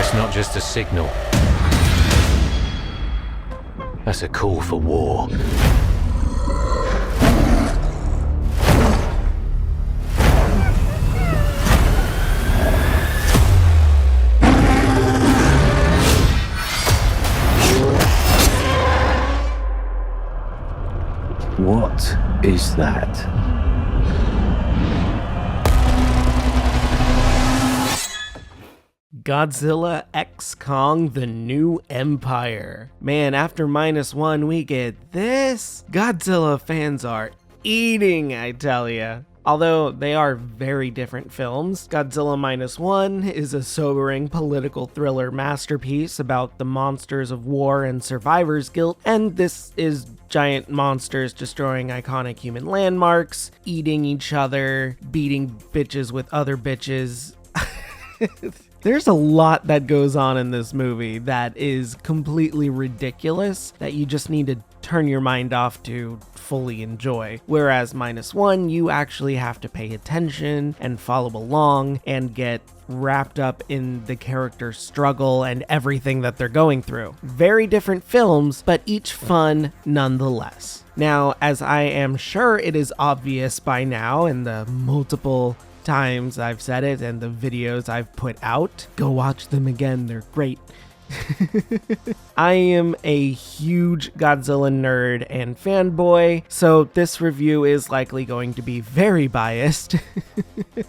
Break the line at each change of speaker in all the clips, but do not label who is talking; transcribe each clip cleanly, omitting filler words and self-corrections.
That's not just a signal. That's a call for war.
What is that?
Godzilla x Kong: The New Empire. Man, after -1 we get this. Godzilla fans are eating, I tell ya. Although they are very different films, Godzilla -1 is a sobering political thriller masterpiece about the monsters of war and survivor's guilt, and this is giant monsters destroying iconic human landmarks, eating each other, beating bitches with other bitches. There's a lot that goes on in this movie that is completely ridiculous that you just need to turn your mind off to fully enjoy. Whereas -1, you actually have to pay attention and follow along and get wrapped up in the character's struggle and everything that they're going through. Very different films, but each fun nonetheless. Now, as I am sure it is obvious by now in the multiple times I've said it and the videos I've put out, go watch them again, they're great. I am a huge Godzilla nerd and fanboy, so this review is likely going to be very biased,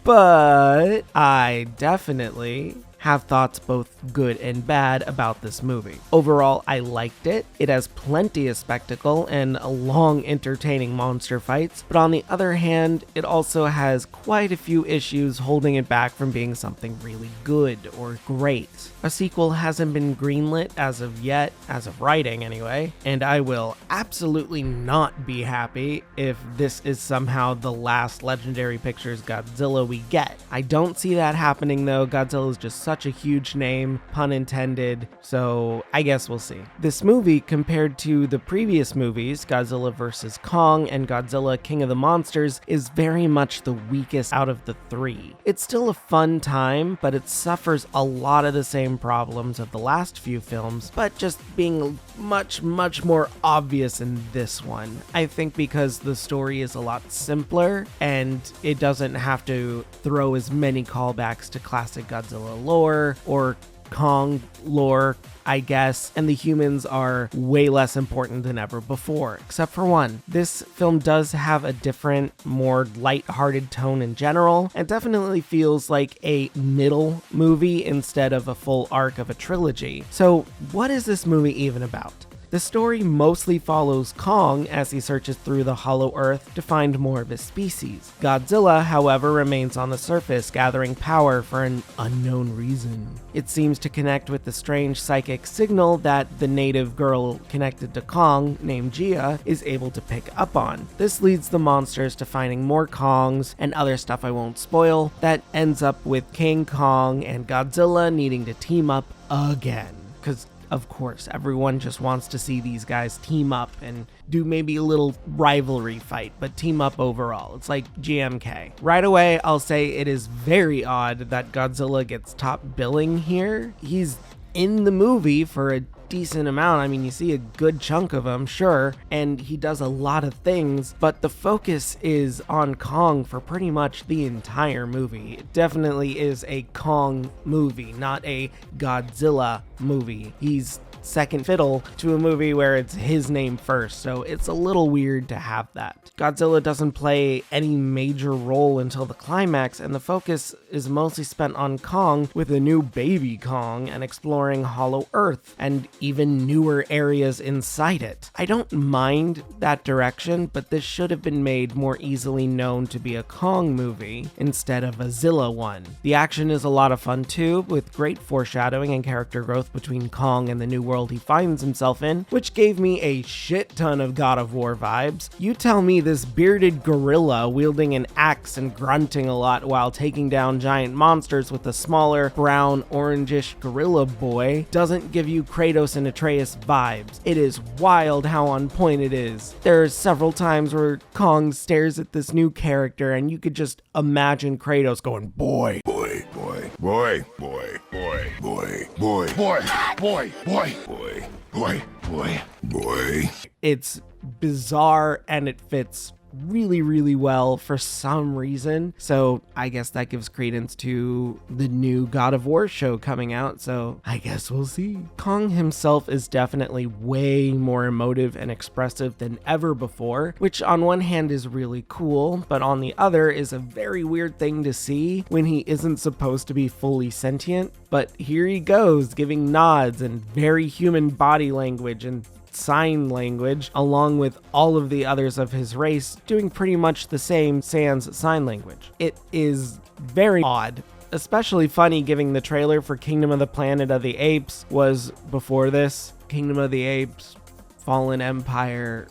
but I definitely have thoughts both good and bad about this movie. Overall, I liked it. It has plenty of spectacle and long, entertaining monster fights, but on the other hand, it also has quite a few issues holding it back from being something really good or great. A sequel hasn't been greenlit as of yet, as of writing anyway, and I will absolutely not be happy if this is somehow the last Legendary Pictures Godzilla we get. I don't see that happening though. Godzilla is just such a huge name, pun intended, so I guess we'll see. This movie, compared to the previous movies, Godzilla vs. Kong and Godzilla King of the Monsters, is very much the weakest out of the three. It's still a fun time, but it suffers a lot of the same problems of the last few films, but just being much more obvious in this one. I think because the story is a lot simpler and it doesn't have to throw as many callbacks to classic Godzilla lore or Kong lore, I guess, and the humans are way less important than ever before, except for one. This film does have a different, more light-hearted tone in general, and definitely feels like a middle movie instead of a full arc of a trilogy. So what is this movie even about? The story mostly follows Kong as he searches through the hollow earth to find more of his species. Godzilla, however, remains on the surface, gathering power for an unknown reason. It seems to connect with the strange psychic signal that the native girl connected to Kong, named Gia, is able to pick up on. This leads the monsters to finding more Kongs and other stuff I won't spoil that ends up with King Kong and Godzilla needing to team up again. Because of course, everyone just wants to see these guys team up and do maybe a little rivalry fight, but team up overall. It's like GMK. Right away, I'll say it is very odd that Godzilla gets top billing here. He's in the movie for a decent amount. I mean, you see a good chunk of him, sure, and he does a lot of things, but the focus is on Kong for pretty much the entire movie. It definitely is a Kong movie, not a Godzilla movie. He's second fiddle to a movie where it's his name first, so it's a little weird to have that. Godzilla doesn't play any major role until the climax, and the focus is mostly spent on Kong with a new baby Kong and exploring Hollow Earth and even newer areas inside it. I don't mind that direction, but this should have been made more easily known to be a Kong movie instead of a Zilla one. The action is a lot of fun too, with great foreshadowing and character growth between Kong and the new world he finds himself in, which gave me a shit ton of God of War vibes. You tell me this bearded gorilla wielding an axe and grunting a lot while taking down giant monsters with a smaller, brown, orangish gorilla boy doesn't give you Kratos and Atreus vibes. It is wild how on point it is. There are several times where Kong stares at this new character and you could just imagine Kratos going, boy, boy, boy, boy, boy, boy, boy,
Boy.
It's bizarre and it fits really well for some reason. So I guess that gives credence to the new God of War show coming out. So I guess we'll see. Kong himself is definitely way more emotive and expressive than ever before, which on one hand is really cool, but on the other is a very weird thing to see when he isn't supposed to be fully sentient. But here he goes, giving nods and very human body language and sign language, along with all of the others of his race doing pretty much the same sans sign language. It is very odd, especially funny given the trailer for Kingdom of the Planet of the Apes was before this. Kingdom of the Apes, Fallen Empire.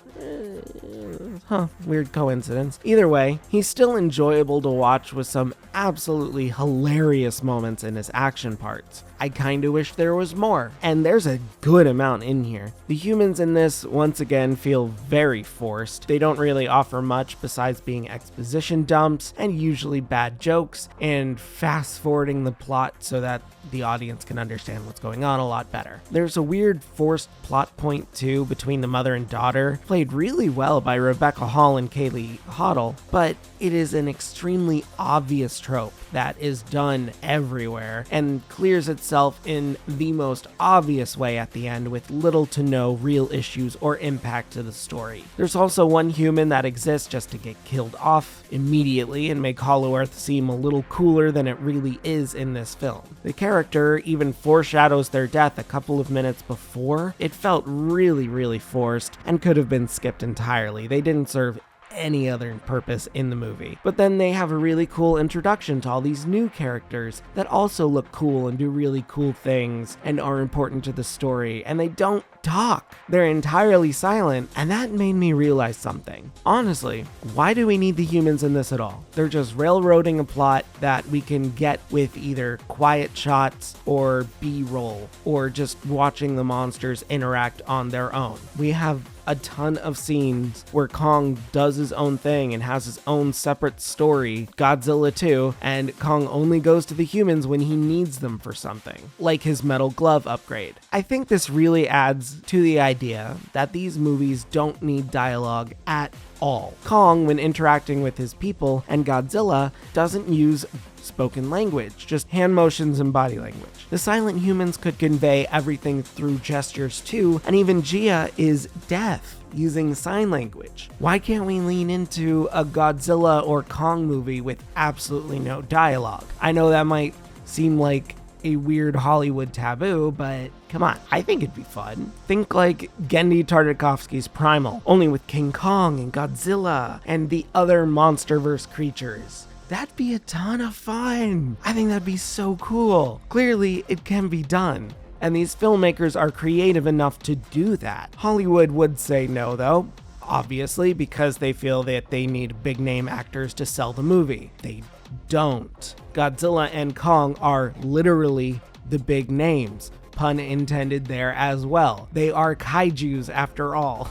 Weird coincidence. Either way, he's still enjoyable to watch with some absolutely hilarious moments in his action parts. I kinda wish there was more, and there's a good amount in here. The humans in this, once again, feel very forced. They don't really offer much besides being exposition dumps, and usually bad jokes, and fast-forwarding the plot so that the audience can understand what's going on a lot better. There's a weird forced plot point too between the mother and daughter, played really well by Rebecca Hall and Kaylee Hoddle, but it is an extremely obvious trope that is done everywhere and clears itself in the most obvious way at the end with little to no real issues or impact to the story. There's also one human that exists just to get killed off immediately and make Hollow Earth seem a little cooler than it really is in this film. The character even foreshadows their death a couple of minutes before. It felt really forced and could have been skipped entirely. They didn't serve any other purpose in the movie. But then they have a really cool introduction to all these new characters that also look cool and do really cool things and are important to the story, and they don't talk. They're entirely silent, and that made me realize something. Honestly, why do we need the humans in this at all? They're just railroading a plot that we can get with either quiet shots or B-roll, or just watching the monsters interact on their own. We have a ton of scenes where Kong does his own thing and has his own separate story, Godzilla too, and Kong only goes to the humans when he needs them for something, like his metal glove upgrade. I think this really adds to the idea that these movies don't need dialogue at all. Kong, when interacting with his people, and Godzilla doesn't use spoken language, just hand motions and body language. The silent humans could convey everything through gestures too, and even Gia is deaf, using sign language. Why can't we lean into a Godzilla or Kong movie with absolutely no dialogue? I know that might seem like a weird Hollywood taboo, but come on, I think it'd be fun. Think like Genndy Tartakovsky's Primal, only with King Kong and Godzilla and the other MonsterVerse creatures. That'd be a ton of fun. I think that'd be so cool. Clearly, it can be done, and these filmmakers are creative enough to do that. Hollywood would say no, though, obviously, because they feel that they need big name actors to sell the movie. They don't. Godzilla and Kong are literally the big names. Pun intended there as well. They are kaijus after all.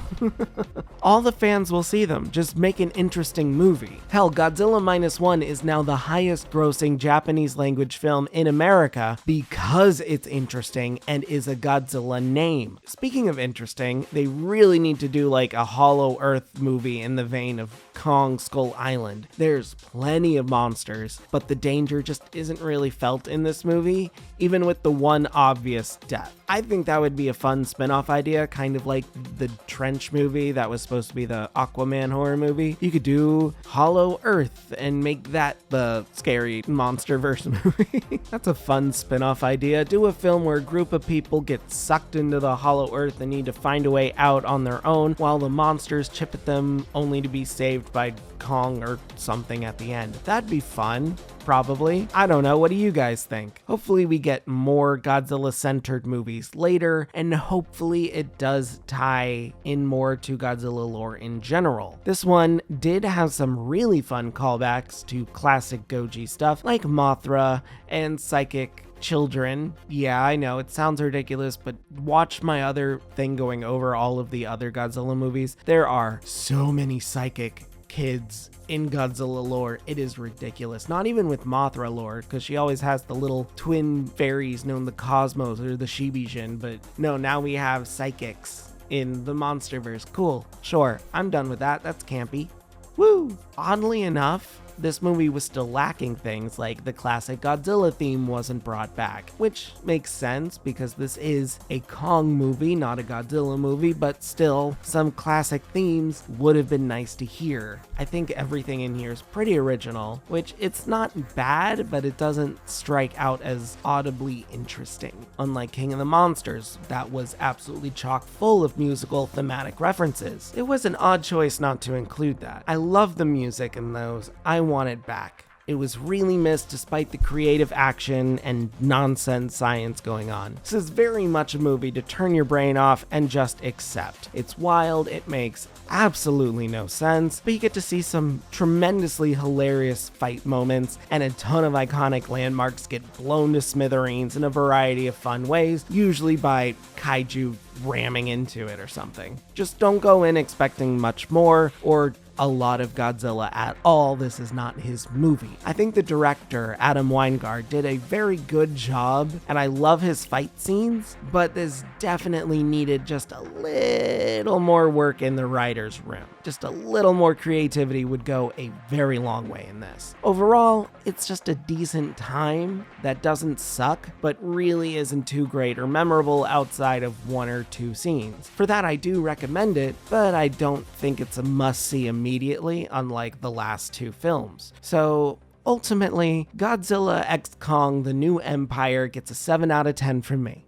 All the fans will see them. Just make an interesting movie. Hell, Godzilla Minus One is now the highest grossing Japanese language film in America because it's interesting and is a Godzilla name. Speaking of interesting, they really need to do like a Hollow Earth movie in the vein of Kong Skull Island. There's plenty of monsters, but the danger just isn't really felt in this movie, even with the one obvious death. I think that would be a fun spin-off idea, kind of like the Trench movie that was supposed to be the Aquaman horror movie. You could do Hollow Earth and make that the scary MonsterVerse movie. That's a fun spin-off idea. Do a film where a group of people get sucked into the Hollow Earth and need to find a way out on their own while the monsters chip at them only to be saved by Kong or something at the end. That'd be fun. Probably. I don't know. What do you guys think? Hopefully we get more Godzilla-centered movies later, and hopefully it does tie in more to Godzilla lore in general. This one did have some really fun callbacks to classic Goji stuff, like Mothra and Psychic Children. Yeah, I know, it sounds ridiculous, but watch my other thing going over all of the other Godzilla movies. There are so many psychic kids in Godzilla lore. It is ridiculous. Not even with Mothra lore, because she always has the little twin fairies known the Cosmos or the Shibijin, but no, now we have psychics in the Monsterverse. Cool, sure, I'm done with that. That's campy. Woo! Oddly enough, this movie was still lacking things like the classic Godzilla theme wasn't brought back, which makes sense because this is a Kong movie, not a Godzilla movie, but still, some classic themes would have been nice to hear. I think everything in here is pretty original, which it's not bad, but it doesn't strike out as audibly interesting. Unlike King of the Monsters, that was absolutely chock full of musical thematic references. It was an odd choice not to include that. I love the music in those. I want it back. It was really missed despite the creative action and nonsense science going on. This is very much a movie to turn your brain off and just accept. It's wild, it makes absolutely no sense, but you get to see some tremendously hilarious fight moments and a ton of iconic landmarks get blown to smithereens in a variety of fun ways, usually by kaiju ramming into it or something. Just don't go in expecting much more or a lot of Godzilla at all. This is not his movie. I think the director, Adam Weingart, did a very good job, and I love his fight scenes, but this definitely needed just a little more work in the writer's room. Just a little more creativity would go a very long way in this. Overall, it's just a decent time that doesn't suck, but really isn't too great or memorable outside of one or two scenes. For that, I do recommend it, but I don't think it's a must-see immediately, unlike the last two films. So ultimately, Godzilla x Kong: The New Empire gets a 7 out of 10 from me.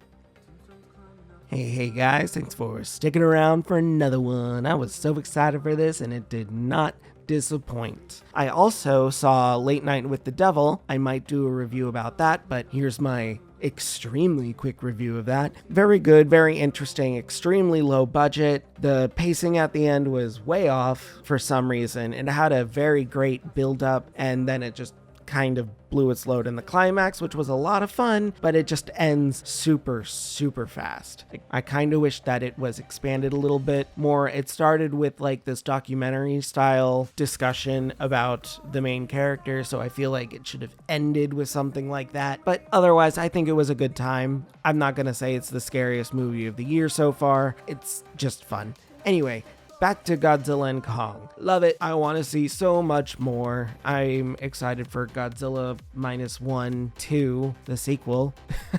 Hey guys, thanks for sticking around for another one. I was so excited for this and it did not disappoint. I also saw Late Night with the Devil. I might do a review about that, but here's my extremely quick review of that. Very good, very interesting, extremely low budget. The pacing at the end was way off for some reason. It had a very great build up and then it just kind of blew its load in the climax, which was a lot of fun, but it just ends super fast. I kind of wish that it was expanded a little bit more. It started with like this documentary style discussion about the main character, so I feel like it should have ended with something like that. But otherwise, I think it was a good time. I'm not gonna say it's the scariest movie of the year so far. It's just fun. Anyway, back to Godzilla and Kong. Love it. I want to see so much more. I'm excited for Godzilla -1, 2, the sequel.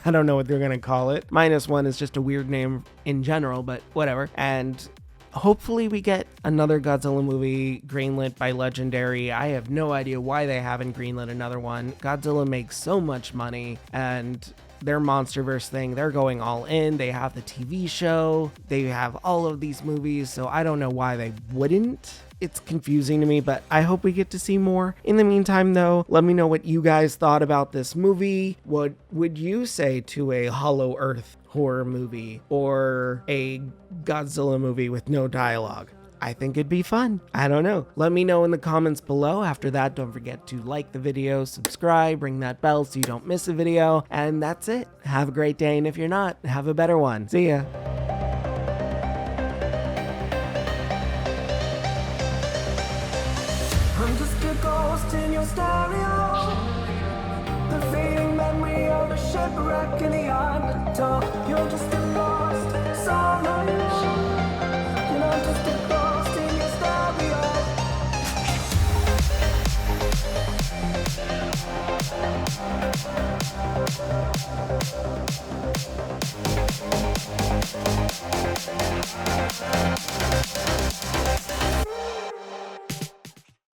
I don't know what they're going to call it. -1 is just a weird name in general, but whatever. And hopefully we get another Godzilla movie greenlit by Legendary. I have no idea why they haven't greenlit another one. Godzilla makes so much money, and their Monsterverse thing, they're going all in. They have the TV show, they have all of these movies, so I don't know why they wouldn't. It's confusing to me, but I hope we get to see more. In the meantime, though, let me know what you guys thought about this movie. What would you say to a Hollow Earth horror movie or a Godzilla movie with no dialogue? I think it'd be fun. I don't know. Let me know in the comments below. After that, don't forget to like the video, subscribe, ring that bell so you don't miss a video. And that's it. Have a great day, and if you're not, have a better one. See ya.
I'm just a ghost in your stereo. The fading memory of a shipwreck in the undertow. You're just a lost soul. And I'm just a ghost in your stereo.